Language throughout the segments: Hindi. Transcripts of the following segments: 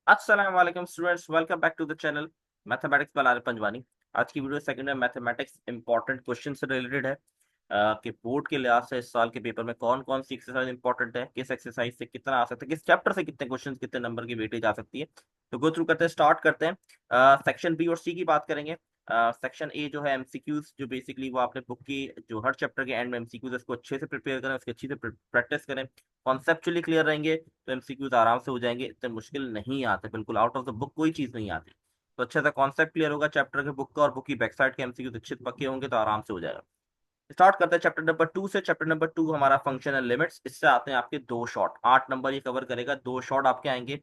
अस्सलाम वालेकुम students, welcome back to the channel mathematics by Arif Panjwani. आज की वीडियो सेकंड में मैथमेटिक्स इंपॉर्टेंट क्वेश्चन से रिलेटेड है कि बोर्ड के लिहाज से इस साल के पेपर में कौन कौन सी एक्सरसाइज इंपॉर्टेंट है, किस एक्सरसाइज से कितना आ सकता है, किस चैप्टर से कितने क्वेश्चन, कितने नंबर की वेटेज आ सकती है। तो गो थ्रू करते हैं, स्टार्ट करते हैं। सेक्शन बी और सी की बात करेंगे। सेक्शन ए जो है एमसीक्यूज, जो बेसिकली वो आपने बुक की जो हर चैप्टर के एंड में एमसीक्यूज उसको अच्छे से प्रिपेयर करें, उसकी अच्छी से प्रैक्टिस करें, कॉन्सेप्चुअली क्लियर रहेंगे तो एमसीक्यूज आराम से हो जाएंगे, इतने मुश्किल नहीं आते, बिल्कुल आउट ऑफ द बुक कोई चीज नहीं आती। तो अच्छे से कॉन्सेप्ट क्लियर होगा चैप्टर के बुक का और बुक की बैक साइड के एमसीक्यूज अच्छे से पक्के होंगे तो आराम से हो जाएगा। स्टार्ट करते हैं चैप्टर नंबर 2 से। चैप्टर नंबर 2 हमारा फंक्शनल लिमिट्स। इससे आते हैं आपके दो शॉर्ट, 8 नंबर ये कवर करेगा, दो शॉर्ट आपके आएंगे।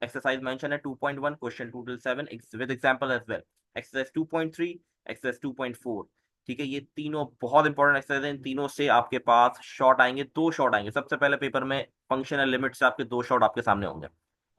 एक्सरसाइज मेंशन है 2.1, question 2 till 7 with example as well. Exercise 2.3, exercise 2.4। ठीक है, ये तीनों बहुत इंपॉर्टेंट एक्सरसाइज हैं, इन तीनों से आपके पास शॉर्ट आएंगे, दो शॉर्ट आएंगे। सबसे पहले पेपर में फंक्शनल लिमिट से आपके दो शॉर्ट आपके सामने होंगे।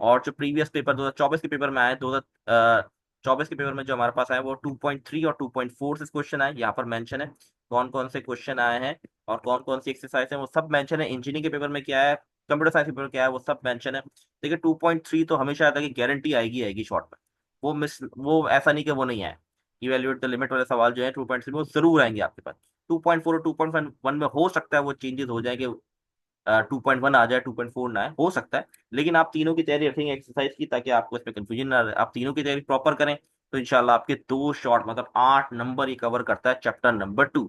और जो प्रीवियस पेपर 2024 के पेपर में आए, 2024 के पेपर में जो हमारे पास आए वो 2.3 और 2.4 से क्वेश्चन आए, यहाँ पर मेंशन है कौन कौन से क्वेश्चन आए हैं और कौन कौन सी एक्सरसाइज है, वो सब मेंशन है। इंजीनियरिंग के पेपर में क्या है, कंप्यूटर साइंस के पेपर क्या है, वो सब मेंशन है। देखिए 2.3 तो हमेशा आता है कि गारंटी आएगी आएगी शॉर्ट में, वो ऐसा नहीं कि वो नहीं आए। इवेल्युएट द लिमिट वाले सवाल जो है 2.3 में वो जरूर आएंगे आपके पास। 2.4 और 2.1 में हो सकता है वो चेंजेस हो जाएंगे, 2.1 आ जाए, 2.4 ना आए, हो सकता है। लेकिन आप तीनों की तैयारी रखेंगे एक्सरसाइज की, ताकि आपको इसमें कंफ्यूजन ना रहे, आप तीनों की तैयारी प्रॉपर करें तो इंशाल्लाह आपके दो शॉर्ट मतलब 8 नंबर ये कवर करता है चैप्टर नंबर 2।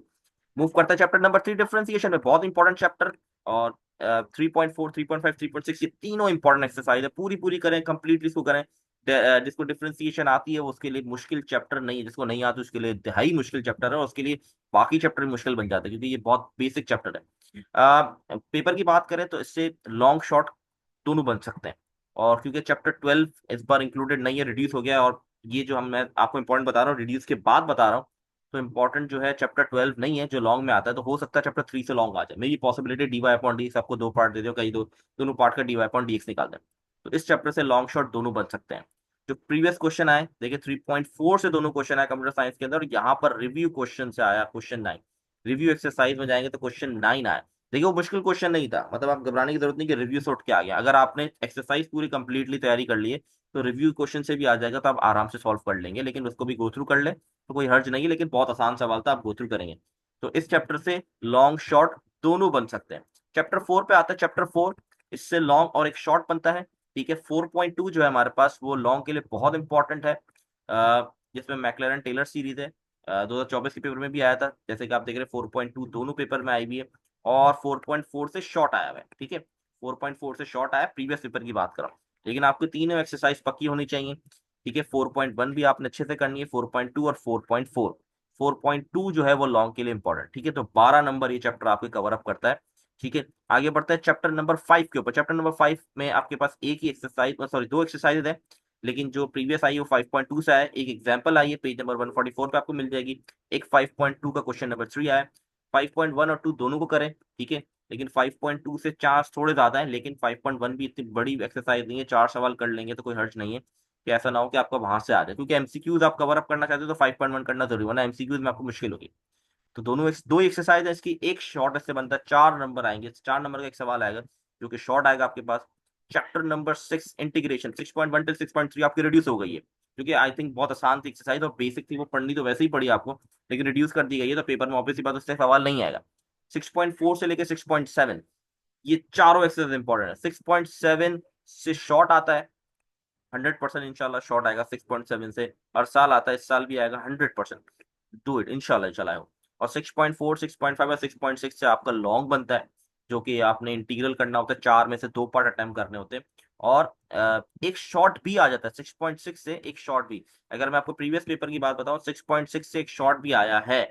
मूव करता है चैप्टर नंबर 3, डिफरेंशिएशन में, बहुत इंपॉर्टेंट चैप्टर। और 3.4, 3.5, 3.6 ये तीनों इंपॉर्टेंट एक्सरसाइज है, पूरी पूरी करें, कंप्लीटली इसको करें। जिसको डिफरेंशिएशन आती है वो उसके लिए मुश्किल चैप्टर नहीं है, जिसको नहीं आती उसके लिए इंतहाई मुश्किल चैप्टर है, और उसके लिए बाकी चैप्टर मुश्किल बन जाते हैं क्योंकि ये बहुत बेसिक चैप्टर है। पेपर की बात करें तो इससे लॉन्ग शॉर्ट दोनों बन सकते हैं। और क्योंकि चैप्टर 12 इस बार इंक्लूडेड नहीं है, रिड्यूस हो गया है, और ये जो मैं आपको इंपॉर्टेंट बता रहा हूँ रिड्यूस के बाद बता रहा हूँ, तो इंपॉर्टेंट जो है चैप्टर 12 नहीं है जो लॉन्ग में आता है, तो हो सकता है चैप्टर 3 से लॉन्ग आ जाए। मेरी possibility D Y upon D आपको दो पार्ट दे दो, कहीं दोनों पार्ट का D Y upon D X निकाल दें, तो इस चैप्टर से लॉन्ग शॉर्ट दोनों बन सकते हैं। जो प्रीवियस क्वेश्चन आए देखिए 3.4 से दोनों क्वेश्चन आए कंप्यूटर साइंस के अंदर, और यहाँ पर रिव्यू क्वेश्चन से आया क्वेश्चन 9। रिव्यू एक्सरसाइज में जाएंगे तो क्वेश्चन 9 आया। देखिए वो मुश्किल क्वेश्चन नहीं था, मतलब आप घबराने की जरूरत नहीं कि रिव्यू से उठ के आ गया, अगर आपने एक्सरसाइज पूरी कंप्लीटली तैयारी कर ली है तो रिव्यू क्वेश्चन से भी आ जाएगा, तो आप आराम से सॉल्व कर लेंगे, लेकिन उसको भी गो थ्रू कर ले तो कोई हर्ज नहीं है, लेकिन बहुत आसान सवाल था, आप गो थ्रू करेंगे। तो इस चैप्टर से लॉन्ग शॉर्ट दोनों बन सकते हैं। चैप्टर 4 पे आता है, चैप्टर 4 इससे लॉन्ग और एक शॉर्ट बनता है। ठीक है, 4.2 जो है हमारे पास वो लॉन्ग के लिए बहुत इंपॉर्टेंट है, जिसमें मैक्लैरेन टेलर सीरीज है, 2024 के पेपर में भी आया था, जैसे कि आप देख रहे हैं 4.2 दोनों पेपर में आई भी है, और 4.4 से शॉर्ट आया हुआ है। ठीक है, 4.4 से शॉर्ट आया, प्रीवियस पेपर की बात कर रहा हूँ, लेकिन आपकी तीनों एक्सरसाइज पक्की होनी चाहिए। ठीक है, 4.1 भी आपने अच्छे से करनी है, 4.2 और 4.4। 4.2 जो है वो लॉन्ग के लिए इंपॉर्टेंट। ठीक है, तो 12 नंबर ये चैप्टर आपके कवर अप करता है। ठीक है, आगे बढ़ता है चैप्टर नंबर 5 के ऊपर। चैप्टर नंबर 5 में आपके पास एक ही एक्सरसाइज, सॉरी दो एक्सरसाइज है, लेकिन जो प्रीवियस आई है वो 5.2 से आया, एक एग्जाम्पल आई है पेज नंबर 144 पे आपको मिल जाएगी, एक 5.2 का क्वेश्चन नंबर 3 आया। 5.1 और 2 दोनों को करें। ठीक है, लेकिन 5.2 से चांस थोड़े ज्यादा है, लेकिन 5.1 भी इतनी बड़ी एक्सरसाइज नहीं है, 4 सवाल कर लेंगे तो कोई हर्ज नहीं है, कि ऐसा ना हो कि आपका वहां से आ जाए, क्योंकि एमसीक्यूज आप कवर अप करना चाहते हो तो 5.1 करना जरूरी, वरना एमसीक्यूज में आपको मुश्किल होगी। तो दोनों दो एक्सरसाइज है इसकी, एक शॉर्ट इससे बनता है, 4 नंबर आएंगे, 4 नंबर का एक सवाल आएगा जो कि शॉर्ट आएगा आपके पास। चैप्टर नंबर 6 इंटीग्रेशन, 6.1 till 6.3 आपकी रिड्यूस हो गई है, क्योंकि आई थिंक बहुत आसान थी एक्सरसाइज और बेसिक थी, वो पढ़नी तो वैसे ही पड़ी आपको, लेकिन रिड्यूस कर दी गई है तो पेपर में ऑब्वियसली बात उससे सवाल नहीं आएगा। 6.4 से लेकर 6.7 ये चारों एक्सरसाइज इंपॉर्टेंट है। 6.7 से शॉर्ट आता है, 100% इंशाल्लाह शॉर्ट आएगा 6.7 से, हर साल आता है, इस साल भी आएगा 100%। डू इट इंशाल्लाह इंशाल्लाह हो। और 6.4, 6.5 और 6.6 से आपका लॉन्ग बनता है, जो कि आपने इंटीग्रल करना होता है, चार में से दो पार्ट अटेम्प्ट करने होते हैं। और एक शॉर्ट भी आ जाता है 6.6 से, एक शॉर्ट भी। अगर मैं आपको प्रीवियस पेपर की बात बताऊं, 6.6 से एक शॉर्ट भी आया है।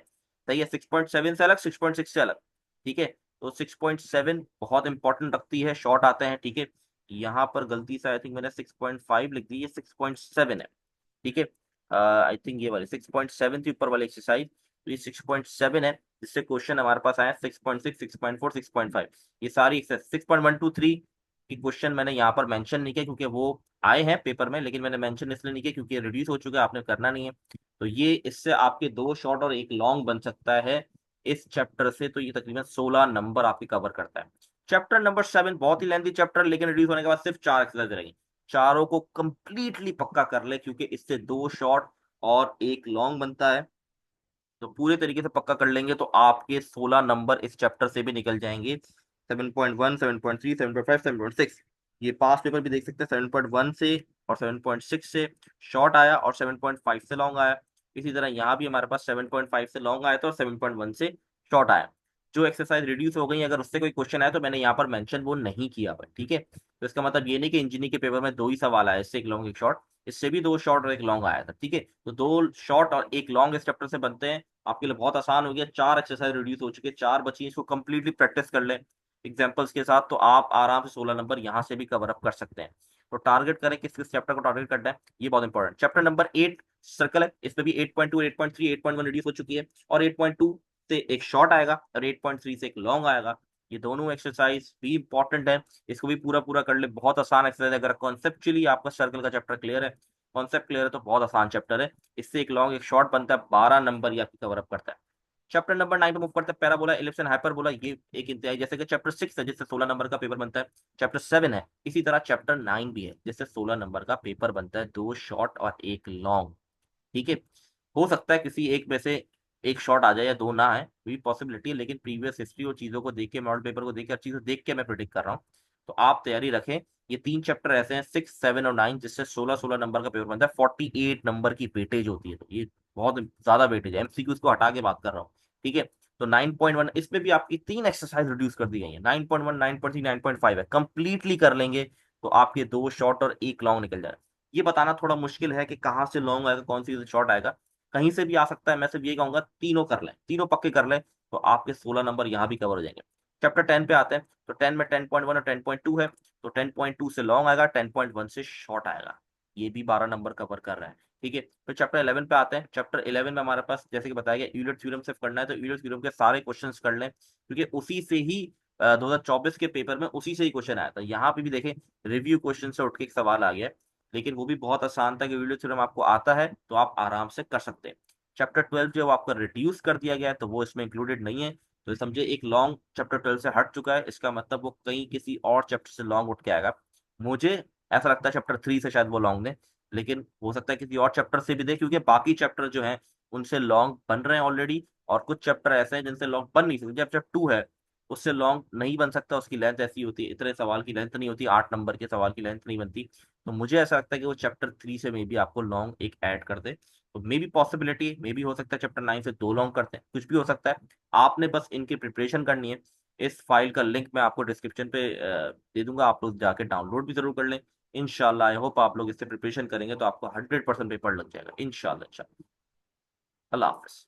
सही है, 6.7 से अलग, 6.6 से अलग। ठीक है, तो 6.7 बहुत इंपॉर्टेंट रखती है, शॉर्ट आते हैं। ठीक है, यहाँ पर गलती से आई थिंक मैंने 6.5 लिख दी, ये 6.7 है। ठीक है, आई थिंक ये वाली 6.7 थी ऊपर वाली एक्सरसाइज, तो ये 6.7 है, जिससे क्वेश्चन हमारे पास आया 6.6, 6.4, 6.5। ये सारी 6.123 की क्वेश्चन मैंने यहाँ पर मेंशन नहीं किया क्योंकि वो आए हैं पेपर में, लेकिन मैंने मेंशन इसलिए नहीं किया क्योंकि रिड्यूस हो चुका है, आपने करना नहीं है। तो ये इससे आपके दो शॉर्ट और एक लॉन्ग बन सकता है इस चैप्टर से, तो ये तकरीबन 16 नंबर आपके कवर करता है। चैप्टर नंबर 7 बहुत ही लेंथी चैप्टर, लेकिन रिड्यूस होने के बाद सिर्फ 4 एक्सरसाइज रहेंगी। चारों को कंप्लीटली पक्का कर ले, क्योंकि इससे 2 शॉर्ट और 1 लॉन्ग बनता है। तो पूरे तरीके से पक्का कर लेंगे तो आपके 16 नंबर इस चैप्टर से भी निकल जाएंगे। 7.1, 7.3, 7.5, 7.6। ये पास्ट पेपर भी देख सकते हैं, 7.1 से और 7.6 से शॉर्ट आया और 7.5 से लॉन्ग आया। इसी तरह यहाँ भी हमारे पास 7.5 से लॉन्ग आया था और 7.1 से शॉर्ट आया। जो एक्सरसाइज रिड्यूस हो गई, अगर उससे कोई क्वेश्चन आया तो मैंने यहाँ पर मेंशन वो नहीं किया हुआ है, ठीक है। तो इसका मतलब ये नहीं कि इंजीनियरिंग के पेपर में 2 ही सवाल आए, इससे एक लॉन्ग एक शॉर्ट, इससे भी 2 शॉर्ट और 1 लॉन्ग आया था, ठीक है। तो 2 शॉर्ट और 1 लॉन्ग इस चैप्टर से बनते हैं। आपके लिए बहुत आसान हो गया, 4 एक्सरसाइज रिड्यूस हो चुके, 4 बची, इसको कंप्लीटली प्रैक्टिस कर लें एग्जाम्पल्स के साथ, तो आप आराम से 16 नंबर यहाँ से भी कवर अप कर सकते हैं। तो टारगेट करें किस किस चैप्टर को टारगेट करना है, ये बहुत इंपॉर्टेंट। चैप्टर नंबर 8 सर्कल है, इसमें भी 8.2, 8.3, 8.1 रिड्यूस हो चुकी है और 8.2 से एक शॉर्ट आएगा और 8.3 से एक लॉन्ग आएगा। ये दोनों एक्सरसाइज भी इंपॉर्टेंट है, इसको भी पूरा पूरा कर ले। बहुत आसान एक्सरसाइज, अगर कॉन्सेप्चुअली आपका सर्कल का चैप्टर क्लियर है, कॉन्सेप्ट क्लियर है, तो बहुत आसान चैप्टर है। इससे एक लॉन्ग एक शॉर्ट बनता है, 12 नंबर ये आपकी कवर अप करता है। चैप्टर नंबर 9 पे मूव करते हैं, पैराबोला, इलिप्स एंड हाइपरबोला। ये एक इंतजाई, जैसे कि चैप्टर 6 है जिससे 16 नंबर का पेपर बनता है, चैप्टर 7 है, इसी तरह चैप्टर 9 भी है जिससे 16 नंबर का पेपर बनता है, 2 शॉर्ट और 1 लॉन्ग, ठीक है। हो सकता है किसी एक में से एक शॉर्ट आ जाए या 2 ना आए, भी पॉसिबिलिटी है, लेकिन प्रीवियस हिस्ट्री और चीजों को देख के, मॉडल पेपर को देख के, हर चीज को देख के मैं प्रिडिक्ट कर रहा हूँ। तो आप तैयारी रखें। ये 3 चैप्टर ऐसे हैं, 6, 7 और 9, जिससे 16-16 नंबर का पेपर बनता है। 48 नंबर की वेटेज होती है, तो ये बहुत ज्यादा वेटेज है, एमसीक्यूज को हटा के बात कर रहा हूँ, ठीक है। तो 9.1 इसमें भी आपकी 3 एक्सरसाइज रिड्यूस कर दी गई है, 9.1, 9.3, 9.5 है, कंप्लीटली कर लेंगे तो आपके 2 शॉर्ट और 1 लॉन्ग निकल जाए। ये बताना थोड़ा मुश्किल है कि कहाँ से लॉन्ग आएगा, कौन सी शॉर्ट आएगा, कहीं से भी आ सकता है। मैं सिर्फ ये कहूंगा तीनों कर लें, तीनों पक्के कर लें, तो आपके 16 नंबर यहाँ भी कवर हो जाएंगे। चैप्टर 10 पे आते हैं, तो 10 में 10.1 और 10.2 है, तो 10.2 से लॉन्ग आएगा, 10.1 से शॉर्ट आएगा, ये भी 12 नंबर कवर कर रहा है, ठीक है। फिर चैप्टर 11 पे आते हैं। चैप्टर 11 में हमारे पास जैसे कि बताया गया यूलर थ्योरम सिर्फ करना है, तो यूलर थ्योरम के सारे क्वेश्चंस कर लें, क्योंकि उसी से ही 2024 के पेपर में उसी से ही क्वेश्चन आया था। यहाँ पे भी देखें, रिव्यू क्वेश्चन से उठ के एक सवाल आ गया है, लेकिन वो भी बहुत आसान था कि यूलर थ्योरम आपको आता है तो आप आराम से कर सकते हैं। चैप्टर 12 जो आपका रिड्यूस कर दिया गया है, तो वो इसमें इंक्लूडेड नहीं है, तो समझे एक लॉन्ग चैप्टर 12 से हट चुका है, इसका मतलब वो कहीं किसी और चैप्टर से लॉन्ग उठ के आएगा। मुझे ऐसा लगता है चैप्टर 3 से शायद वो लॉन्ग ने, लेकिन हो सकता है किसी और चैप्टर से भी दे, क्योंकि बाकी चैप्टर जो हैं उनसे लॉन्ग बन रहे हैं ऑलरेडी, और कुछ चैप्टर ऐसे हैं जिनसे लॉन्ग बन नहीं सकते। चैप्टर 2 है, उससे लॉन्ग नहीं बन सकता, उसकी लेंथ ऐसी होती है, इतने सवाल की लेंथ नहीं होती, 8 नंबर के सवाल की लेंथ नहीं बनती। तो मुझे ऐसा लगता है कि वो चैप्टर 3 से मे बी आपको लॉन्ग एक ऐड कर दे, तो may be possibility, may be हो सकता है चैप्टर 9 से 2 लॉन्ग करते हैं, कुछ भी हो सकता है। आपने बस इनकी प्रिपरेशन करनी है। इस फाइल का लिंक मैं आपको डिस्क्रिप्शन पे दे दूंगा, आप लोग जाके डाउनलोड भी जरूर कर लें। इंशाल्लाह आई होप आप लोग इससे प्रिपरेशन करेंगे तो आपको 100% पेपर लग जाएगा इंशाल्लाह। इंशाल्लाह। अल्लाह हाफिज।